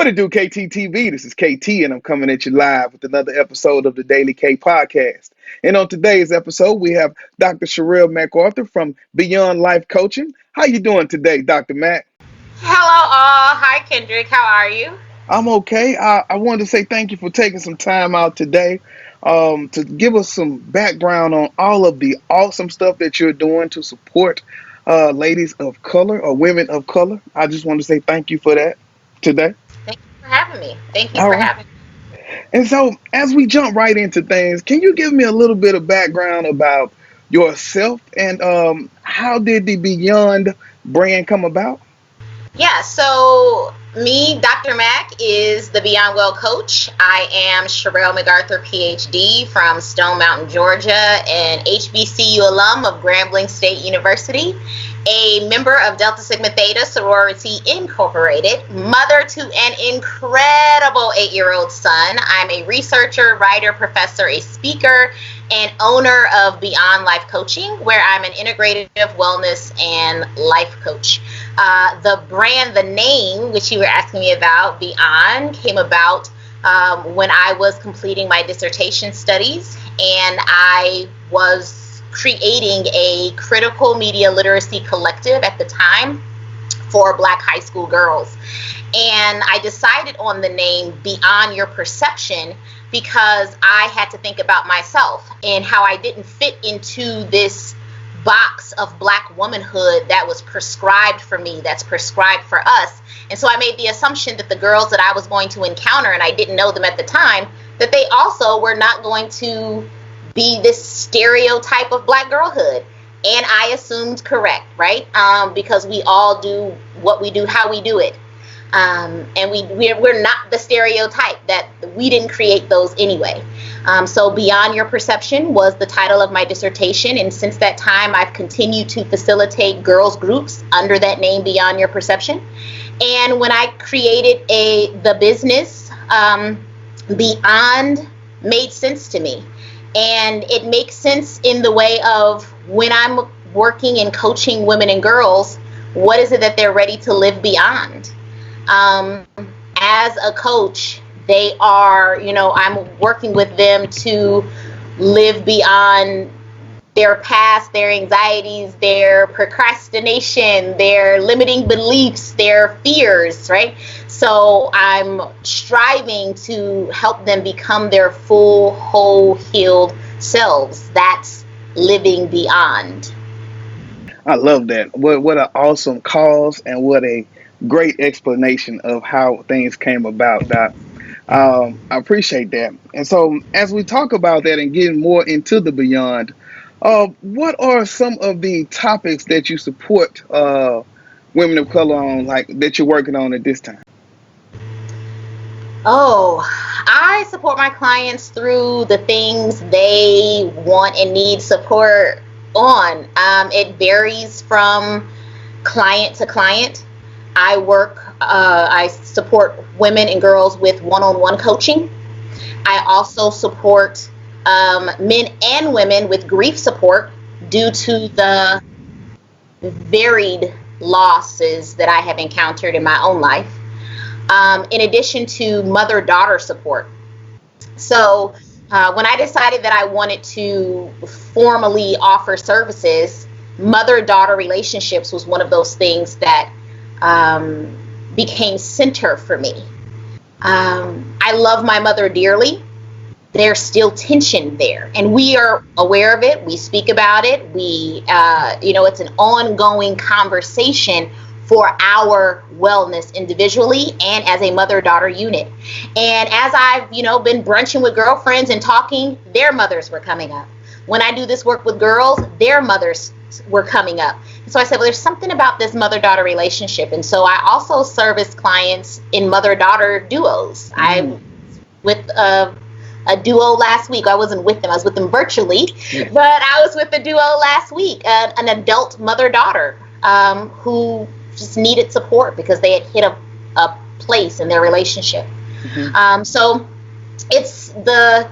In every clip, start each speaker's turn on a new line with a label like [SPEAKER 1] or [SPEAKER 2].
[SPEAKER 1] What it do, KTTeeV? This is KT, and I'm coming at you live with another episode of the Daily K Podcast. And on today's episode, we have Dr. Sherell McArthur from Beyond Life Coaching. How you doing today, Dr. Mac?
[SPEAKER 2] Hello all. Hi Kendrick. How are you?
[SPEAKER 1] I'm okay. I wanted to say thank you for taking some time out today to give us some background on all of the awesome stuff that you're doing to support ladies of color or women of color. I just want to say thank you for that today.
[SPEAKER 2] Thank you for having me. Thank you
[SPEAKER 1] All
[SPEAKER 2] for
[SPEAKER 1] right.
[SPEAKER 2] having me.
[SPEAKER 1] And so, as we jump right into things, can you give me a little bit of background about yourself and how did the Beyond brand come about?
[SPEAKER 2] Yeah, so me, Dr. Mac, is the Beyond Well coach. I am Sherell McArthur, PhD from Stone Mountain, Georgia, an HBCU alum of Grambling State University, a member of Delta Sigma Theta Sorority Incorporated, mother to an incredible 8-year-old son. I'm a researcher, writer, professor, a speaker, and owner of Beyond Life Coaching, where I'm an integrative wellness and life coach. The brand, the name, which you were asking me about, Beyond, came about when I was completing my dissertation studies, and I was creating a critical media literacy collective at the time for Black high school girls. And I decided on the name Beyond Your Perception because I had to think about myself and how I didn't fit into this box of Black womanhood that was prescribed for me, that's prescribed for us. And so I made the assumption that the girls that I was going to encounter, and I didn't know them at the time, that they also were not going to be this stereotype of Black girlhood. And I assumed correct, right? Because we all do what we do, how we do it. And we're not the stereotype, that we didn't create those anyway. So Beyond Your Perception was the title of my dissertation. And since that time, I've continued to facilitate girls groups under that name, Beyond Your Perception. And when I created the business, Beyond made sense to me. And it makes sense in the way of when I'm working and coaching women and girls, what is it that they're ready to live beyond? As a coach, they are, I'm working with them to live beyond their past, their anxieties, their procrastination, their limiting beliefs, their fears, right? So I'm striving to help them become their full, whole, healed selves. That's living beyond.
[SPEAKER 1] I love that. What an awesome cause and what a great explanation of how things came about, Doc. I appreciate that. And so, as we talk about that and getting more into the Beyond, what are some of the topics that you support women of color on, like that you're working on at this time?
[SPEAKER 2] Oh, I support my clients through the things they want and need support on. It varies from client to client. I support women and girls with one-on-one coaching. I also support men and women with grief support due to the varied losses that I have encountered in my own life, in addition to mother-daughter support. So when I decided that I wanted to formally offer services, mother-daughter relationships was one of those things that became center for me. I love my mother dearly. There's still tension there, and we are aware of it. We speak about it. It's an ongoing conversation for our wellness individually and as a mother-daughter unit. And as I've, been brunching with girlfriends and talking, their mothers were coming up. When I do this work with girls, their mothers were coming up. So I said, well, there's something about this mother-daughter relationship. And so I also service clients in mother-daughter duos. I with a duo last week. I wasn't with them. I was with them virtually. But I was with the duo last week, an adult mother-daughter who just needed support because they had hit a place in their relationship. So it's the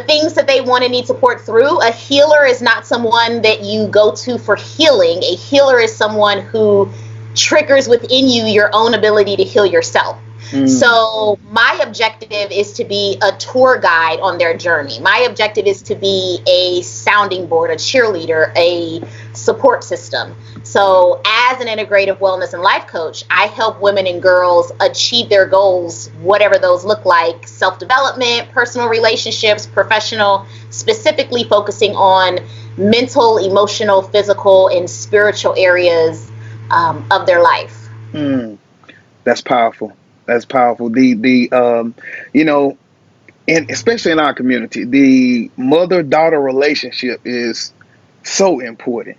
[SPEAKER 2] things that they want and need support through. A healer is not someone that you go to for healing. A healer is someone who triggers within you your own ability to heal yourself.
[SPEAKER 1] Mm.
[SPEAKER 2] So my objective is to be a tour guide on their journey. My objective is to be a sounding board, a cheerleader, a support system. So as an integrative wellness and life coach, I help women and girls achieve their goals, whatever those look like: self-development, personal relationships, professional, specifically focusing on mental, emotional, physical, and spiritual areas of their life.
[SPEAKER 1] Mm. That's powerful. That's powerful. You know, and especially in our community, the mother-daughter relationship is so important.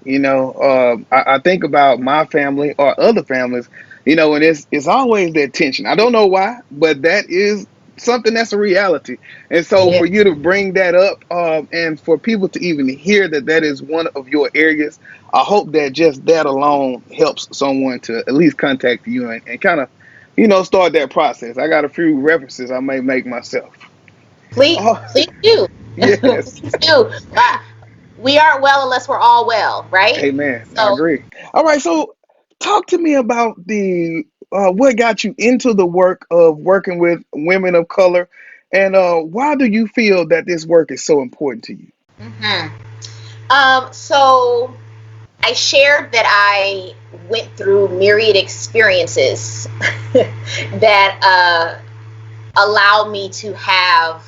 [SPEAKER 1] I think about my family or other families, and it's always that tension. I don't know why, but that is something that's a reality. And so
[SPEAKER 2] Yeah.
[SPEAKER 1] for you to bring that up, and for people to even hear that that is one of your areas, I hope that just that alone helps someone to at least contact you and kind of, start that process. I got a few references I may make myself.
[SPEAKER 2] Please,
[SPEAKER 1] Oh,
[SPEAKER 2] please do.
[SPEAKER 1] yes.
[SPEAKER 2] Please do. We aren't well unless we're all well, right?
[SPEAKER 1] Amen. I
[SPEAKER 2] So
[SPEAKER 1] agree. All right. So, talk to me about the what got you into the work of working with women of color, and why do you feel that this work is so important to you?
[SPEAKER 2] mhm. So I shared that I went through myriad experiences that allow me to have,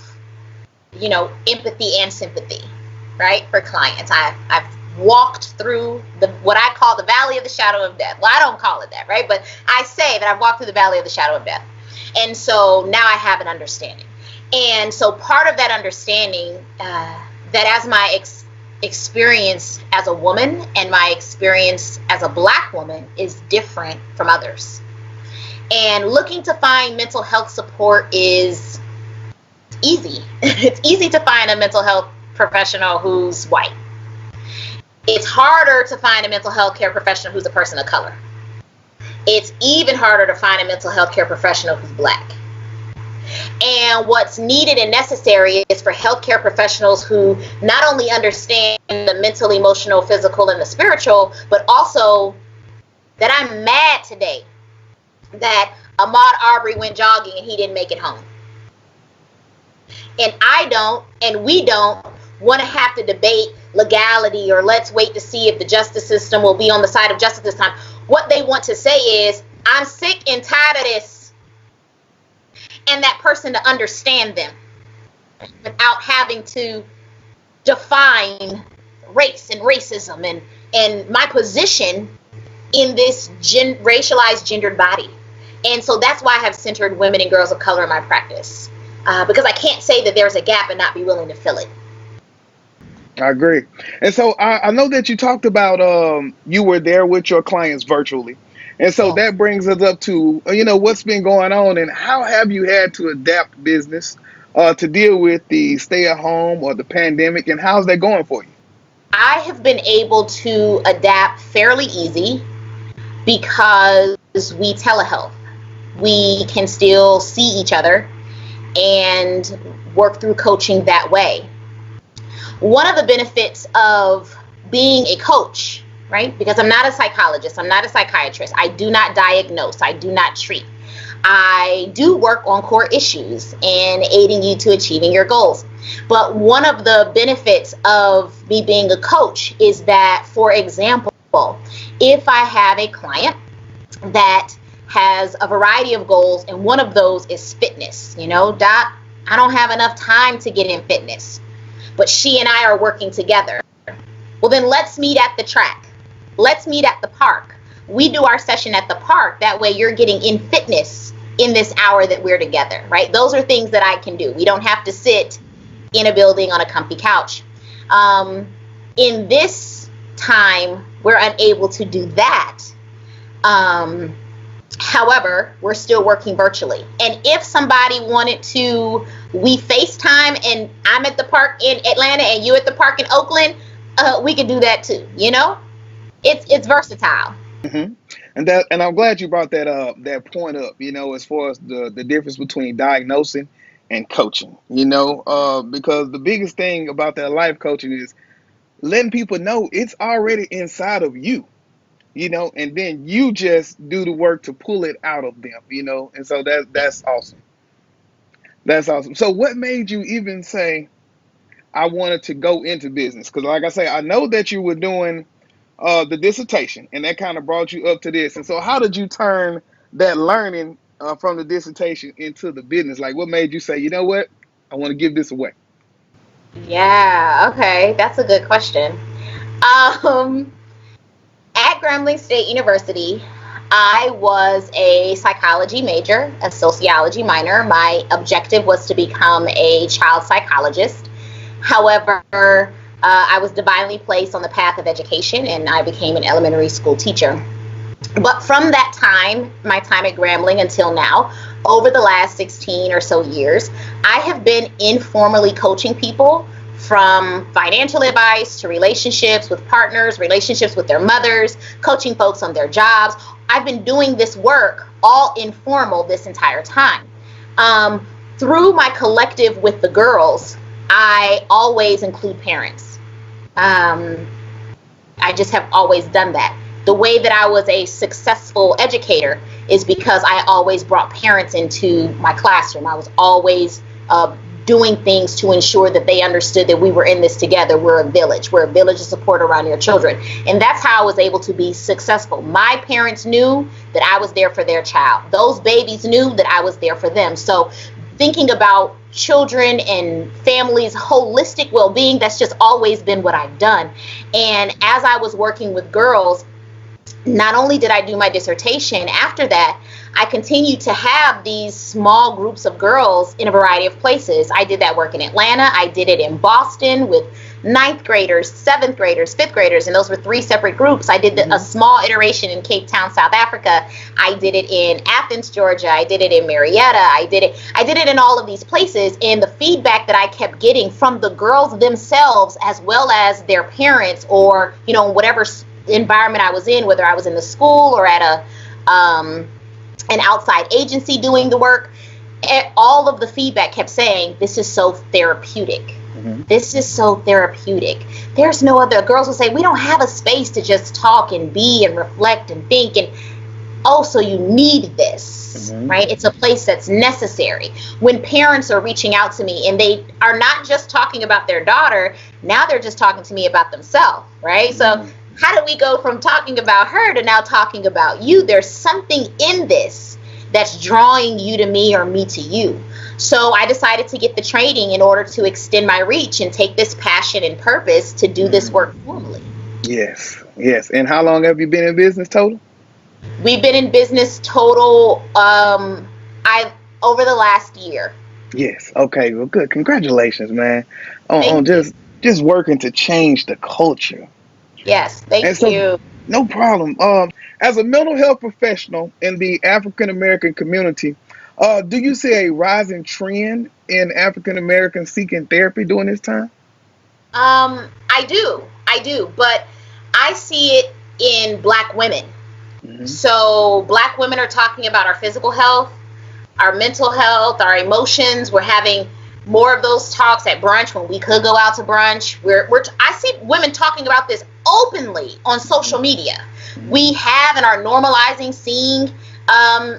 [SPEAKER 2] empathy and sympathy, right, for clients. I've walked through the what I call the valley of the shadow of death. Well, I don't call it that, right? But I say that I've walked through the valley of the shadow of death. And so now I have an understanding. And so part of that understanding, that as my experience as a woman and my experience as a Black woman is different from others. And looking to find mental health support is easy. It's easy to find a mental health professional who's white. It's harder to find a mental health care professional who's a person of color. It's even harder to find a mental health care professional who's Black. And what's needed and necessary is for healthcare professionals who not only understand the mental, emotional, physical, and the spiritual, but also that I'm mad today that Ahmaud Arbery went jogging and he didn't make it home. And I don't, and we don't want to have to debate legality or let's wait to see if the justice system will be on the side of justice this time. What they want to say is, I'm sick and tired of this, and that person to understand them without having to define race and racism and my position in this racialized gendered body. And so that's why I have centered women and girls of color in my practice, because I can't say that there's a gap and not be willing to fill it.
[SPEAKER 1] I agree. And so I know that you talked about you were there with your clients virtually. And so
[SPEAKER 2] Yes.
[SPEAKER 1] that brings us up to, what's been going on and how have you had to adapt business to deal with the stay at home or the pandemic, and how's that going for you?
[SPEAKER 2] I have been able to adapt fairly easy because we telehealth. We can still see each other and work through coaching that way. One of the benefits of being a coach, right? Because I'm not a psychologist, I'm not a psychiatrist, I do not diagnose, I do not treat. I do work on core issues and aiding you to achieving your goals. But one of the benefits of me being a coach is that, for example, if I have a client that has a variety of goals and one of those is fitness, Doc, I don't have enough time to get in fitness, but she and I are working together. Well, then let's meet at the track. Let's meet at the park. We do our session at the park. That way you're getting in fitness in this hour that we're together, right? Those are things that I can do. We don't have to sit in a building on a comfy couch. In this time, we're unable to do that. However, we're still working virtually. And if somebody wanted to, we FaceTime and I'm at the park in Atlanta and you at the park in Oakland, we could do that too, It's versatile.
[SPEAKER 1] Hmm. And I'm glad you brought that point up, as far as the difference between diagnosing and coaching, because the biggest thing about that life coaching is letting people know it's already inside of you. and then you just do the work to pull it out of them. And so that's awesome. That's awesome. So what made you even say I wanted to go into business? Because like I say, I know that you were doing the dissertation, and that kind of brought you up to this. And so how did you turn that learning from the dissertation into the business? Like, what made you say, you know what, I want to give this away?
[SPEAKER 2] Yeah, okay, that's a good question. Um, at Grambling State University, I was a psychology major, a sociology minor. My objective was to become a child psychologist. However, I was divinely placed on the path of education, and I became an elementary school teacher. But from that time, my time at Grambling until now, over the last 16 or so years, I have been informally coaching people, from financial advice to relationships with partners, relationships with their mothers, coaching folks on their jobs. I've been doing this work all informal this entire time. Through my collective with the girls, I always include parents. I just have always done that. The way that I was a successful educator is because I always brought parents into my classroom. I was always doing things to ensure that they understood that we were in this together. We're a village. We're a village of support around your children. And that's how I was able to be successful. My parents knew that I was there for their child. Those babies knew that I was there for them. So thinking about children and families' holistic well-being, that's just always been what I've done. And as I was working with girls, not only did I do my dissertation, after that, I continued to have these small groups of girls in a variety of places. I did that work in Atlanta. I did it in Boston with ninth graders, seventh graders, fifth graders, and those were 3 separate groups. I did a small iteration in Cape Town, South Africa. I did it in Athens, Georgia. I did it in Marietta. I did it in all of these places. And the feedback that I kept getting from the girls themselves, as well as their parents, or whatever environment I was in, whether I was in the school or at an outside agency doing the work, all of the feedback kept saying, this is so therapeutic. Mm-hmm. This is so therapeutic. There's no other. Girls will say, we don't have a space to just talk and be and reflect and think. And so you need this, mm-hmm. right? It's a place that's necessary. When parents are reaching out to me and they are not just talking about their daughter, now they're just talking to me about themselves, right? Mm-hmm. So how do we go from talking about her to now talking about you? There's something in this that's drawing you to me or me to you. So I decided to get the training in order to extend my reach and take this passion and purpose to do this work formally.
[SPEAKER 1] Yes. And how long have you been in business total?
[SPEAKER 2] We've been in business total over the last year.
[SPEAKER 1] Yes. Okay. Well, good. Congratulations, man, on just working to change the culture.
[SPEAKER 2] Yes, thank you.
[SPEAKER 1] No problem. As a mental health professional in the African American community, do you see a rising trend in African Americans seeking therapy during this time?
[SPEAKER 2] I do, but I see it in Black women. Mm-hmm. So Black women are talking about our physical health, our mental health, our emotions. We're having more of those talks at brunch when we could go out to brunch. I see women talking about this openly on social media. We have and are normalizing seeing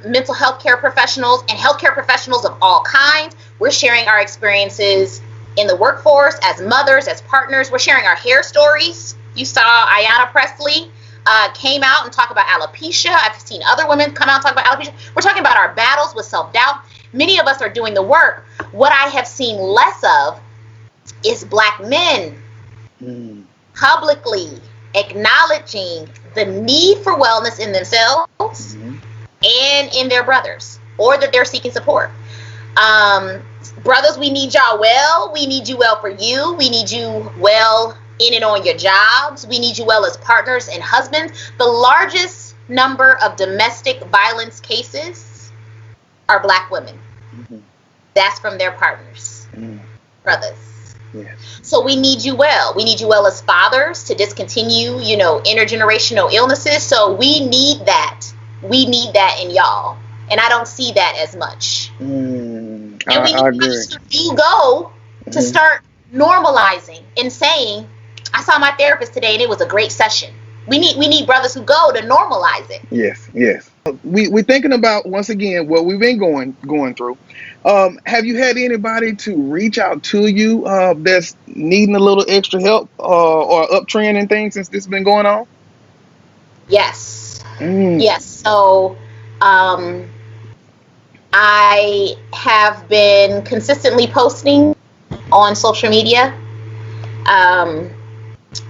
[SPEAKER 2] mental health care professionals and healthcare professionals of all kinds. We're sharing our experiences in the workforce, as mothers, as partners. We're sharing our hair stories. You saw Ayanna Presley came out and talk about alopecia. I've seen other women come out and talk about alopecia. We're talking about our battles with self-doubt. Many of us are doing the work. What I have seen less of is Black men publicly acknowledging the need for wellness in themselves and in their brothers, or that they're seeking support. Brothers, we need y'all well. We need you well for you. We need you well in and on your jobs. We need you well as partners and husbands. The largest number of domestic violence cases are Black women. Mm-hmm. That's from their partners, brothers. Yes. So we need you well. We need you well as fathers to discontinue, intergenerational illnesses. So we need that. We need that in y'all. And I don't see that as much. And I agree. You go to start normalizing and saying, I saw my therapist today and it was a great session. we need brothers who go to normalize it.
[SPEAKER 1] Yes, yes. We thinking about once again what we've been going through. Have you had anybody to reach out to you that's needing a little extra help or uptrend and things since this has been going on?
[SPEAKER 2] Yes.
[SPEAKER 1] Mm,
[SPEAKER 2] Yes. So um, I have been consistently posting on social media. Um,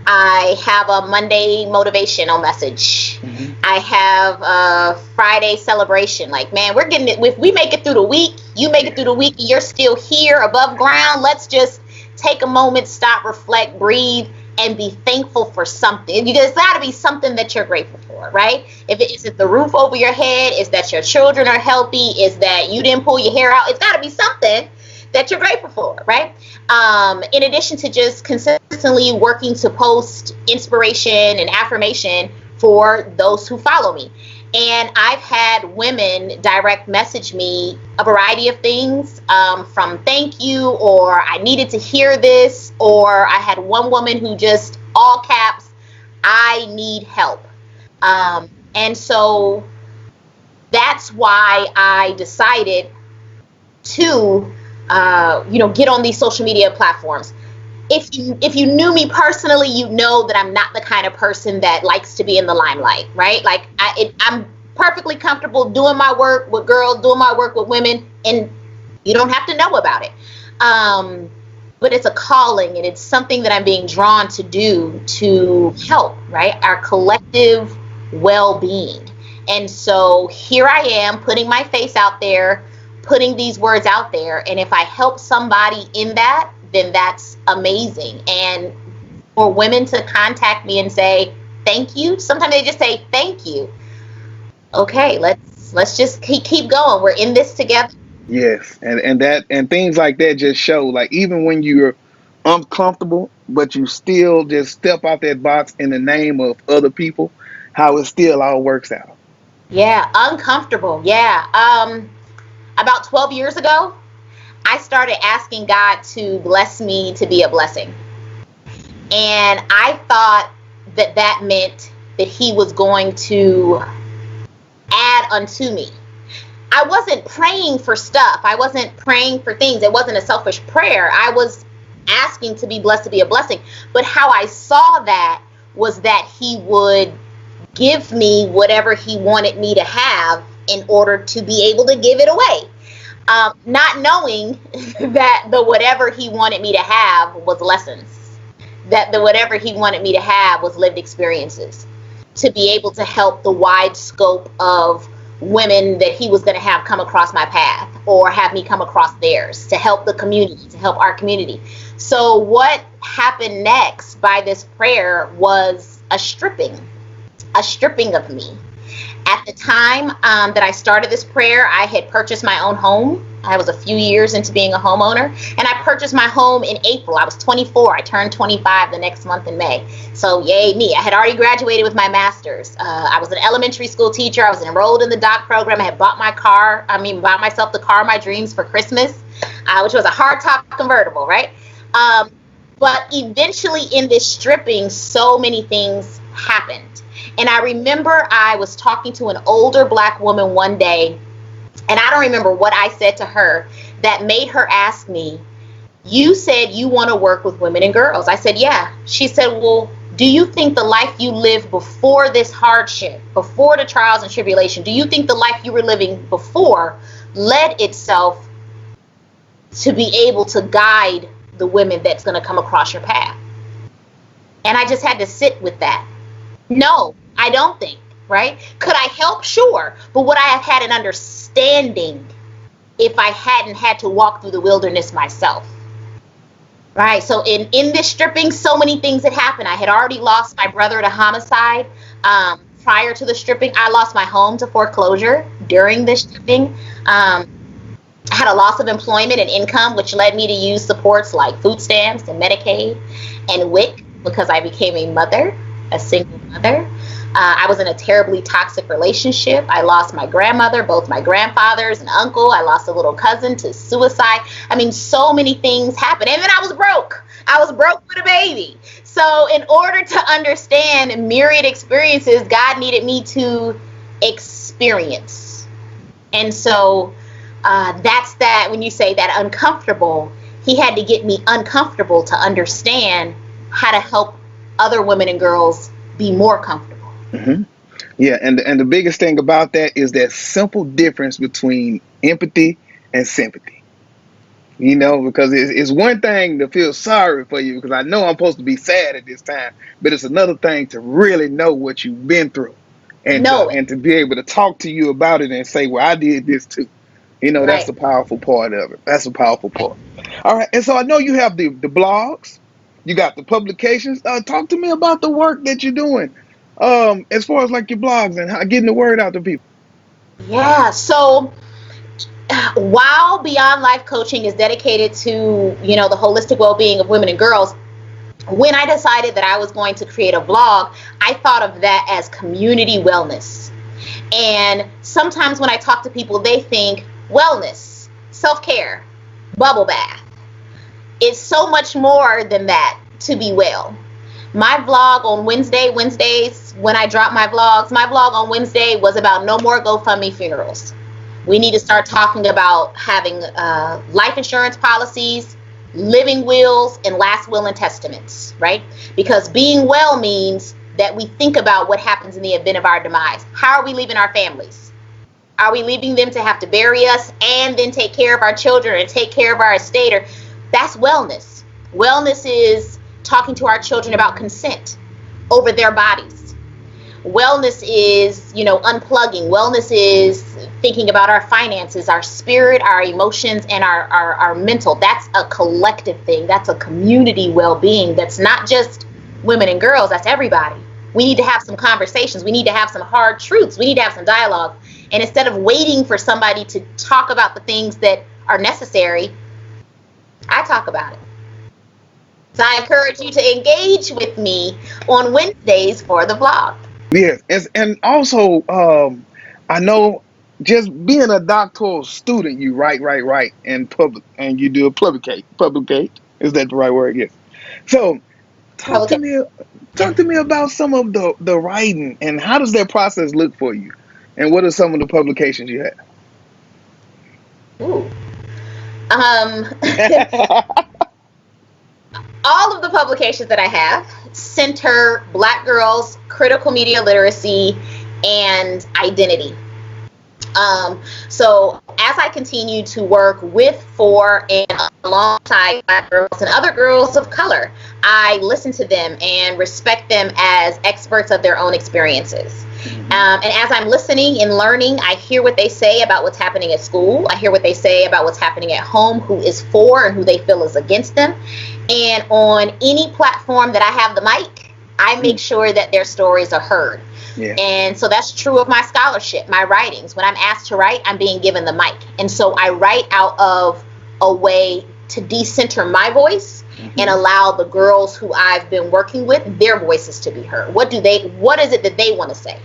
[SPEAKER 2] I have a Monday motivational message.
[SPEAKER 1] hmm
[SPEAKER 2] I have a Friday celebration. Like, man, we're getting it. If we make it through the week, you make it
[SPEAKER 1] Yeah,
[SPEAKER 2] through the week, and you're still here above ground. Let's just take a moment, stop, reflect, breathe, and be thankful for something. There's got to be something that you're grateful for, right? If it is it the roof over your head, is that your children are healthy, is that you didn't pull your hair out. It's got to be something that you're grateful for, right? In addition to just consistently working to post inspiration and affirmation for those who follow me. And I've had women direct message me a variety of things, from thank you, or I needed to hear this, or I had one woman who just all caps, I need help. And so that's why I decided to get on these social media platforms. If you knew me personally, you know that I'm not the kind of person that likes to be in the limelight, right? Like I'm perfectly comfortable doing my work with girls, doing my work with women, and you don't have to know about it. But it's a calling, and it's something that I'm being drawn to do to help, right? Our collective well-being. And so here I am putting my face out there, putting these words out there. And if I help somebody in that, then that's amazing. And for women to contact me and say, thank you, sometimes they just say, thank you. Okay, let's just keep going. We're in this together.
[SPEAKER 1] yes, and things like that just show like even when you're uncomfortable, but you still just step out that box in the name of other people, how it still all works out.
[SPEAKER 2] Yeah, uncomfortable. Yeah. About 12 years ago, I started asking God to bless me to be a blessing. And I thought that that meant that he was going to add unto me. I wasn't praying for stuff. I wasn't praying for things. It wasn't a selfish prayer. I was asking to be blessed to be a blessing. But how I saw that was that he would give me whatever he wanted me to have in order to be able to give it away. Not knowing that the whatever he wanted me to have was lessons, that the whatever he wanted me to have was lived experiences, to be able to help the wide scope of women that he was going to have come across my path or have me come across theirs, to help the community, to help our community. So what happened next by this prayer was a stripping of me. At the time that I started this prayer, I had purchased my own home. I was a few years into being a homeowner, and I purchased my home in April. I was 24. I turned 25 the next month in May. So yay me. I had already graduated with my master's. I was an elementary school teacher. I was enrolled in the doc program. I had bought myself the car of my dreams for Christmas, which was a hardtop convertible, right? But eventually in this stripping, so many things happened. And I remember I was talking to an older black woman one day, and I don't remember what I said to her that made her ask me, you said you want to work with women and girls. I said, yeah. She said, well, do you think the life you lived before this hardship, before the trials and tribulation, do you think the life you were living before led itself to be able to guide the women that's going to come across your path? And I just had to sit with that. No, I don't think, right? Could I help? Sure. But would I have had an understanding if I hadn't had to walk through the wilderness myself? Right. So in this stripping, so many things had happened. I had already lost my brother to homicide. Prior to the stripping, I lost my home to foreclosure during the stripping. I had a loss of employment and income, which led me to use supports like food stamps and Medicaid and WIC because I became a mother, a single mother. I was in a terribly toxic relationship. I lost my grandmother, both my grandfathers and uncle. I lost a little cousin to suicide. I mean, so many things happened. And then I was broke. I was broke with a baby. So, in order to understand myriad experiences, God needed me to experience. And so, that's that when you say that uncomfortable, He had to get me uncomfortable to understand how to help other women and girls be more comfortable.
[SPEAKER 1] Hmm. Yeah, and the biggest thing about that is that simple difference between empathy and sympathy. Because it's one thing to feel sorry for you, because I know I'm supposed to be sad at this time, but it's another thing to really know what you've been through, and to
[SPEAKER 2] Know it.
[SPEAKER 1] and to be able to talk to you about it and say, "Well, I did this too." That's
[SPEAKER 2] Right.
[SPEAKER 1] the powerful part of it. That's the powerful part. All right, and so I know you have the blogs, you got the publications. Talk to me about the work that you're doing, as far as like your blogs and how getting the word out to people.
[SPEAKER 2] Yeah. So, while Beyond Life Coaching is dedicated to, the holistic well-being of women and girls, when I decided that I was going to create a blog, I thought of that as community wellness. And sometimes when I talk to people, they think wellness, self-care, bubble bath. It's so much more than that to be well. My vlog on Wednesdays, when I drop my vlog on Wednesday was about no more GoFundMe funerals. We need to start talking about having life insurance policies, living wills, and last will and testaments, right? Because being well means that we think about what happens in the event of our demise. How are we leaving our families? Are we leaving them to have to bury us and then take care of our children and take care of our estate? Or that's wellness. Wellness is talking to our children about consent over their bodies. Wellness is, unplugging. Wellness is thinking about our finances, our spirit, our emotions, and our mental. That's a collective thing. That's a community well-being. That's not just women and girls. That's everybody. We need to have some conversations. We need to have some hard truths. We need to have some dialogue. And instead of waiting for somebody to talk about the things that are necessary, I talk about it. So I encourage you to engage with me on Wednesdays for the vlog.
[SPEAKER 1] Yes, and also, I know just being a doctoral student, you write, and public, and you do a publicate. Is that the right word? Yes. So talk to
[SPEAKER 2] Okay.
[SPEAKER 1] me, talk to me about some of the writing and how does that process look for you, and what are some of the publications you
[SPEAKER 2] Ooh. Um,
[SPEAKER 1] have?
[SPEAKER 2] all of the publications that I have center Black girls, critical media literacy, and identity. So as I continue to work with, for, and alongside Black girls and other girls of color, I listen to them and respect them as experts of their own experiences. And as I'm listening and learning, I hear what they say about what's happening at school. I hear what they say about what's happening at home, who is for and who they feel is against them. And on any platform that I have the mic, I make sure that their stories are heard.
[SPEAKER 1] Yeah.
[SPEAKER 2] And so that's true of my scholarship, my writings. When I'm asked to write, I'm being given the mic. And so I write out of a way to decenter my voice and allow the girls who I've been working with, their voices to be heard. What is it that they want to say?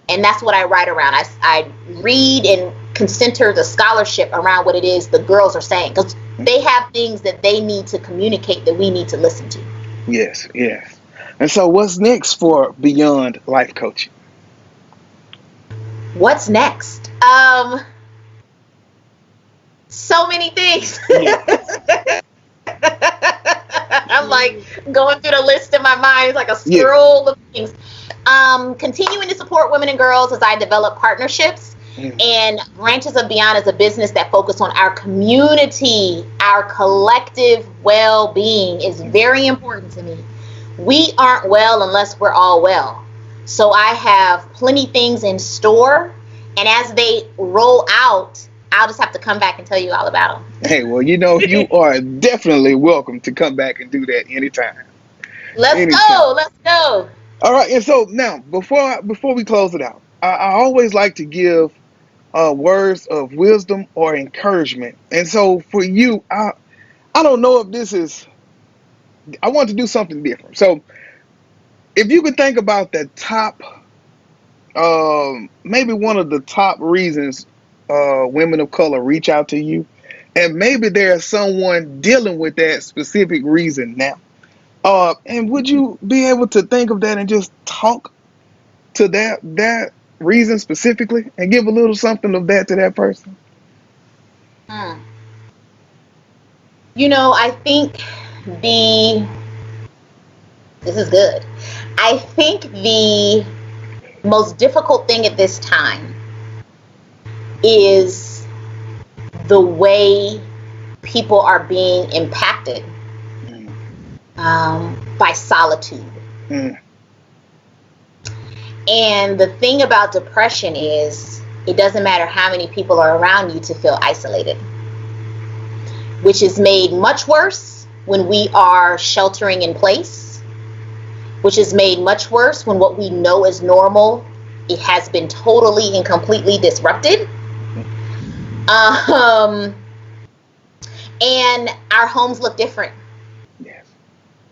[SPEAKER 2] And that's what I write around. I read and concenter the scholarship around what it is the girls are saying, because they have things that they need to communicate that we need to listen to.
[SPEAKER 1] Yes, yes. And so what's next for Beyond Life Coaching?
[SPEAKER 2] What's next? So many things.
[SPEAKER 1] Yeah.
[SPEAKER 2] I'm like going through the list in my mind. It's like a
[SPEAKER 1] Yeah.
[SPEAKER 2] scroll of things. Continuing to support women and girls as I develop partnerships, and branches of Beyond as a business that focus on our community, our collective well-being is very important to me. We aren't well unless we're all well. So I have plenty things in store, and as they roll out, I'll just have to come back and tell you all about them.
[SPEAKER 1] Hey, well, you are definitely welcome to come back and do that anytime.
[SPEAKER 2] Let's
[SPEAKER 1] Anytime.
[SPEAKER 2] go. Let's go.
[SPEAKER 1] All right, and so now before we close it out, I always like to give words of wisdom or encouragement. And so for you, I don't know if this is. I want to do something different. So if you could think about the top, maybe one of the top reasons women of color reach out to you, And maybe there's someone dealing with that specific reason now. And would you be able to think of that and just talk to that reason specifically and give a little something of that to that person?
[SPEAKER 2] Hmm. I think the this is good. I think the most difficult thing at this time is the way people are being impacted by solitude.
[SPEAKER 1] Mm.
[SPEAKER 2] And the thing about depression is it doesn't matter how many people are around you to feel isolated, which is made much worse when we are sheltering in place, which is made much worse when what we know is normal, it has been totally and completely disrupted. And our homes look different.
[SPEAKER 1] Yes.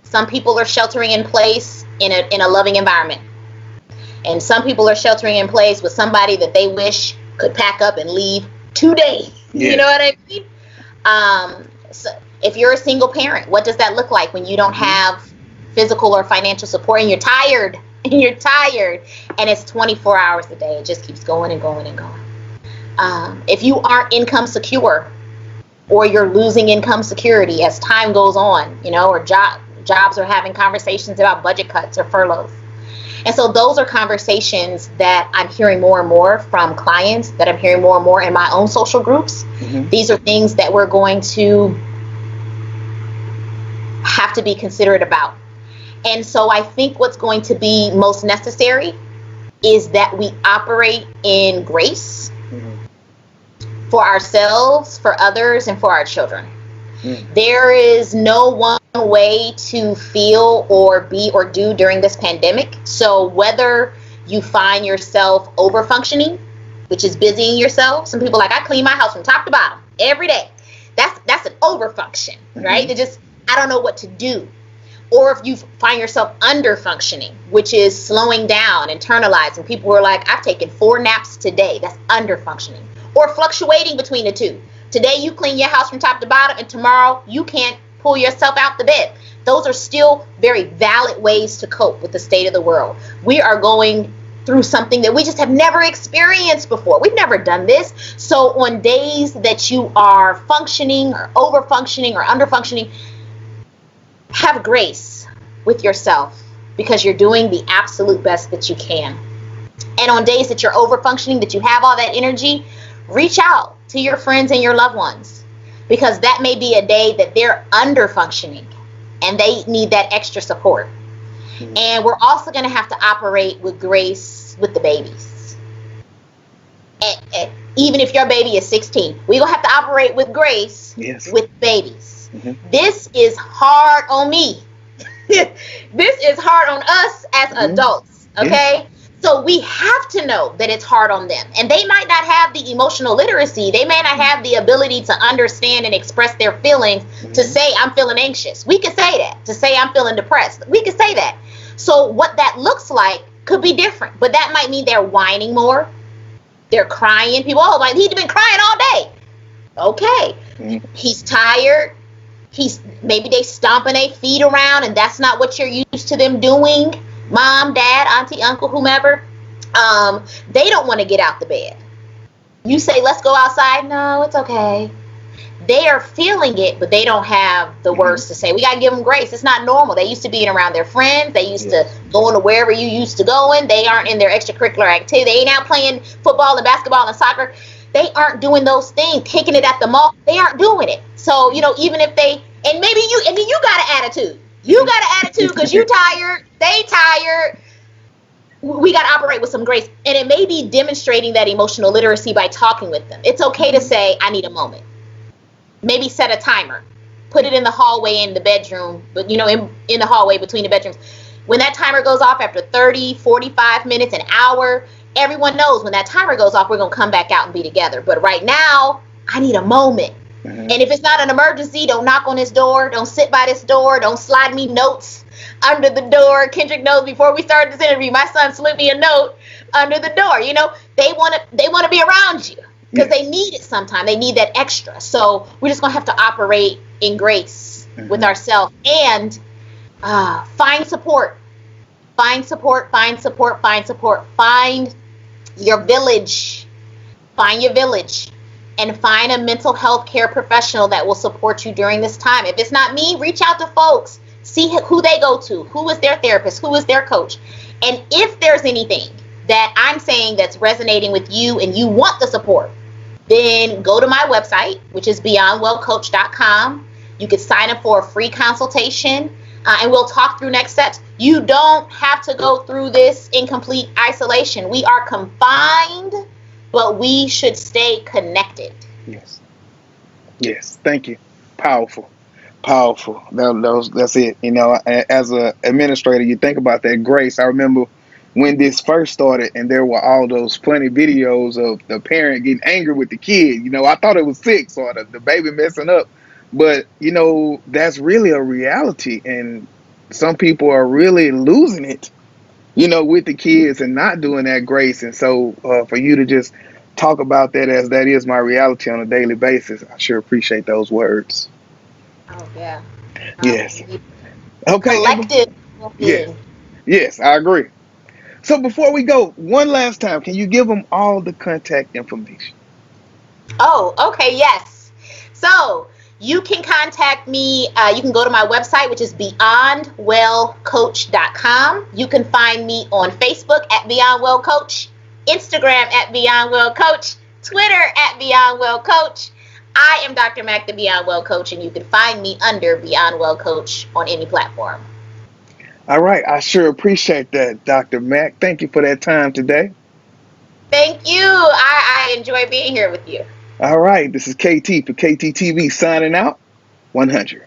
[SPEAKER 2] Some people are sheltering in place in a loving environment. And some people are sheltering in place with somebody that they wish could pack up and leave today.
[SPEAKER 1] Yes.
[SPEAKER 2] You know what I mean? So if you're a single parent, what does that look like when you don't have physical or financial support and you're tired and it's 24 hours a day? It just keeps going and going and going. If you aren't income secure or you're losing income security as time goes on, or jobs are having conversations about budget cuts or furloughs. And so those are conversations that I'm hearing more and more from clients, that I'm hearing more and more in my own social groups. These are things that we're going to have to be considerate about. And so I think what's going to be most necessary is that we operate in grace for ourselves, for others, and for our children. There is no one way to feel or be or do during this pandemic. So whether you find yourself over functioning, which is busying yourself, some people I clean my house from top to bottom every day. That's an over function, right? I don't know what to do. Or if you find yourself under functioning, which is slowing down, internalizing. People who are I've taken 4 naps today. That's under functioning. Or fluctuating between the two. Today you clean your house from top to bottom, and tomorrow you can't pull yourself out the bed. Those are still very valid ways to cope with the state of the world. We are going through something that we just have never experienced before. We've never done this. So on days that you are functioning or over functioning or under functioning, have grace with yourself because you're doing the absolute best that you can. And on days that you're over functioning, that you have all that energy, reach out to your friends and your loved ones, because that may be a day that they're under functioning and they need that extra support. And we're also going to have to operate with grace with the babies. And even if your baby is 16, we're going to have to operate with grace with babies. This is hard on me. This is hard on us as adults, okay? So we have to know that it's hard on them. And they might not have the emotional literacy. They may not have the ability to understand and express their feelings to say, I'm feeling anxious. We could say that. To say, I'm feeling depressed. We could say that. So what that looks like could be different. But that might mean they're whining more. They're crying. People, he's been crying all day. Okay. He's tired. Maybe they stomping their feet around, and that's not what you're used to them doing. Mom, dad, auntie, uncle, whomever, they don't want to get out the bed. You say, let's go outside. No, it's okay. They are feeling it, but they don't have the words to say. We got to give them grace. It's not normal. They used to being around their friends. They used to going to wherever you used to going. They aren't in their extracurricular activity. They ain't out playing football and basketball and soccer. They aren't doing those things, kicking it at the mall. They aren't doing it. So, even if they, and maybe you got an attitude. You got an attitude because you tired, they tired. We got to operate with some grace. And it may be demonstrating that emotional literacy by talking with them. It's okay to say, I need a moment. Maybe set a timer. Put it in the hallway in the bedroom, but in the hallway between the bedrooms. When that timer goes off after 30, 45 minutes, an hour, everyone knows when that timer goes off, we're going to come back out and be together. But right now, I need a moment. And if it's not an emergency, don't knock on this door. Don't sit by this door. Don't slide me notes under the door. Kendrick knows before we started this interview, my son slipped me a note under the door. They want to be around you. because
[SPEAKER 1] Yes.
[SPEAKER 2] they need it sometimes. They need that extra. So we're just gonna have to operate in grace with ourselves and find support. Find support. Find support. Find support. Find your village. Find your village. And find a mental health care professional that will support you during this time. If it's not me, reach out to folks. See who they go to. Who is their therapist? Who is their coach? And if there's anything that I'm saying that's resonating with you and you want the support, then go to my website, which is beyondwellcoach.com. You can sign up for a free consultation, and we'll talk through next steps. You don't have to go through this in complete isolation. We are confined, but we should stay connected.
[SPEAKER 1] Yes. Yes. Thank you. Powerful. Powerful. That's it. You know, as an administrator, you think about that grace. I remember when this first started, and there were all those plenty videos of the parent getting angry with the kid. You know, I thought it was sick, or the baby messing up, but you know, that's really a reality, and some people are really losing it. You know, with the kids and not doing that grace. And so, for you to just talk about that as that is my reality on a daily basis, I sure appreciate those words.
[SPEAKER 2] Oh, yeah.
[SPEAKER 1] Yes. Okay, Amber.
[SPEAKER 2] Collective
[SPEAKER 1] Yes.
[SPEAKER 2] well-being.
[SPEAKER 1] Yes, I agree. So before we go, one last time, can you give them all the contact information?
[SPEAKER 2] Oh, okay, yes. So you can contact me. You can go to my website, which is beyondwellcoach.com. You can find me on Facebook at Beyond Well Coach, Instagram at Beyond Well Coach, Twitter at Beyond Well Coach. I am Dr. Mac, the Beyond Well Coach, and you can find me under Beyond Well Coach on any platform.
[SPEAKER 1] All right. I sure appreciate that, Dr. Mack. Thank you for that time today.
[SPEAKER 2] Thank you. I enjoy being here with you.
[SPEAKER 1] All right. This is KT for KTTeeV signing out. 100.